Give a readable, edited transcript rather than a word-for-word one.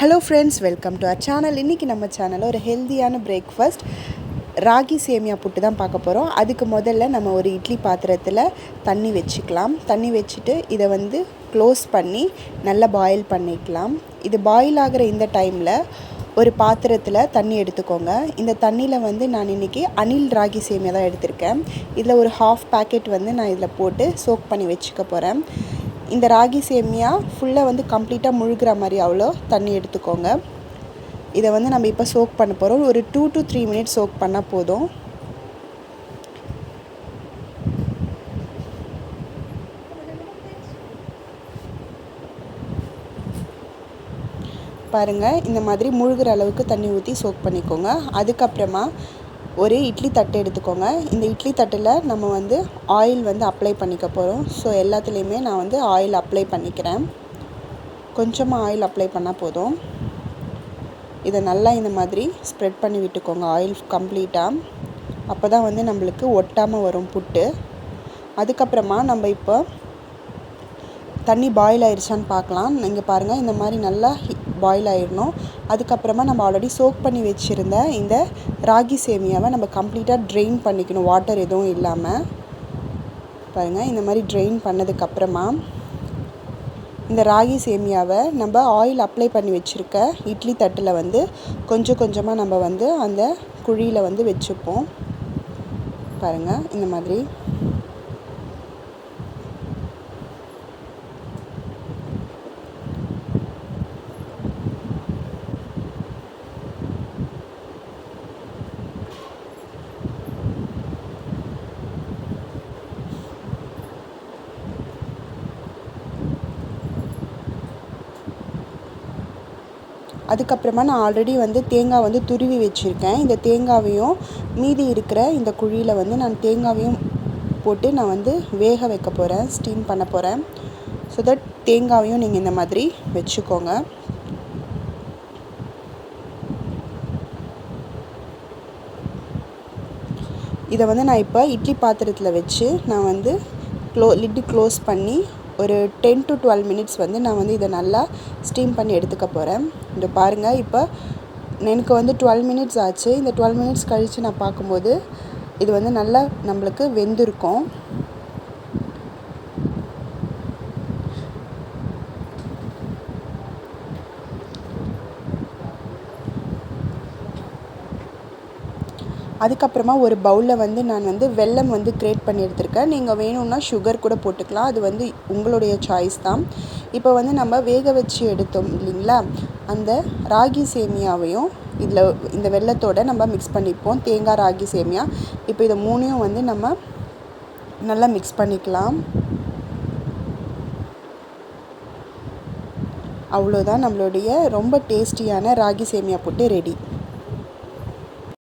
Hello friends, welcome to our channel. இன்றைக்கி நம்ம சேனலில் ஒரு ஹெல்த்தியான பிரேக்ஃபாஸ்ட் ராகி சேமியா புட்டு தான் பார்க்க போகிறோம். அதுக்கு முதல்ல நம்ம ஒரு இட்லி பாத்திரத்தில் தண்ணி வச்சுக்கலாம். தண்ணி வச்சுட்டு இதை க்ளோஸ் பண்ணி நல்லா பாயில் பண்ணிக்கலாம். இது பாயில் ஆகிற இந்த டைமில் ஒரு பாத்திரத்தில் தண்ணி எடுத்துக்கோங்க. இந்த தண்ணியில் நான் இன்றைக்கி அணில் ராகி சேமியா தான் எடுத்திருக்கேன். இதில் ஒரு ஹாஃப் பேக்கெட் நான் இதில் போட்டு சோக் பண்ணி வச்சுக்க போகிறேன். இந்த ராகி சேமியா ஃபுல்லாக கம்ப்ளீட்டாக முழுகிற மாதிரி அவ்வளோ தண்ணி எடுத்துக்கோங்க. இதை நம்ம இப்போ சோக் பண்ண போகிறோம். ஒரு 2 to 3 மினிட்ஸ் சோக் பண்ணால் போதும். பாருங்கள், இந்த மாதிரி முழுகிற அளவுக்கு தண்ணி ஊற்றி சோக் பண்ணிக்கோங்க. அதுக்கப்புறமா ஒரு இட்லி தட்டு எடுத்துக்கோங்க. இந்த இட்லி தட்டில் நம்ம ஆயில் அப்ளை பண்ணிக்க போகிறோம். ஸோ எல்லாத்துலேயுமே நான் ஆயில் அப்ளை பண்ணிக்கிறேன். கொஞ்சமாக ஆயில் அப்ளை பண்ணால் போதும். இதை நல்லா இந்த மாதிரி ஸ்ப்ரெட் பண்ணி விட்டுக்கோங்க ஆயில் கம்ப்ளீட்டாக. அப்போ தான் நம்மளுக்கு ஒட்டாமல் வரும் புட்டு. அதுக்கப்புறமா நம்ம இப்போ தண்ணி பாயில் ஆயிடுச்சான்னு பார்க்கலாம். நீங்கள் பாருங்கள், இந்த மாதிரி நல்லா பாயில் ஆகிடணும். அதுக்கப்புறமா நம்ம ஆல்ரெடி சோக் பண்ணி வச்சுருந்த இந்த ராகி சேமியாவை நம்ம கம்ப்ளீட்டாக ட்ரெயின் பண்ணிக்கணும், வாட்டர் எதுவும் இல்லாமல். பாருங்கள், இந்த மாதிரி ட்ரெயின் பண்ணதுக்கப்புறமா இந்த ராகி சேமியாவை நம்ம ஆயில் அப்ளை பண்ணி வச்சுருக்க இட்லி தட்டில் கொஞ்சம் கொஞ்சமாக நம்ம அந்த குழியில் வச்சுப்போம். பாருங்கள், இந்த மாதிரி. அதுக்கப்புறமா நான் ஆல்ரெடி தேங்காய் துருவி வச்சுருக்கேன். இந்த தேங்காவையும் மீதி இருக்கிற இந்த குழியில் நான் தேங்காவையும் போட்டு நான் வேக வைக்க போகிறேன், ஸ்டீம் பண்ண போகிறேன். ஸோ தட் தேங்காவையும் நீங்கள் இந்த மாதிரி வச்சுக்கோங்க. இதை நான் இப்போ இட்லி பாத்திரத்தில் வச்சு நான் லிட்டு க்ளோஸ் பண்ணி ஒரு 10 to 12 மினிட்ஸ் நான் இதை நல்லா ஸ்டீம் பண்ணி எடுத்துக்க போகிறேன். இந்த பாருங்கள், இப்போ எனக்கு 12 மினிட்ஸ் ஆச்சு. இந்த 12 மினிட்ஸ் கழித்து நான் பார்க்கும்போது இது நல்லா நம்மளுக்கு வெந்திருக்கும். அதுக்கப்புறமா ஒரு பவுலில் நான் வெல்லம் கிரேட் பண்ணி எடுத்திருக்கேன். நீங்கள் வேணும்னா சுகர் கூட போட்டுக்கலாம். அது உங்களுடைய சாய்ஸ் தான். இப்போ நம்ம வேக வச்சு எடுத்தோம் இல்லைங்களா, அந்த ராகி சேமியாவையும் இதில் இந்த வெல்லத்தோடு நம்ம மிக்ஸ் பண்ணிப்போம். தேங்காய், ராகி சேமியா, இப்போ இதை மூணையும் நம்ம நல்லா மிக்ஸ் பண்ணிக்கலாம். அவ்வளோதான், நம்மளுடைய ரொம்ப டேஸ்டியான ராகி சேமியா புட்டு ரெடி.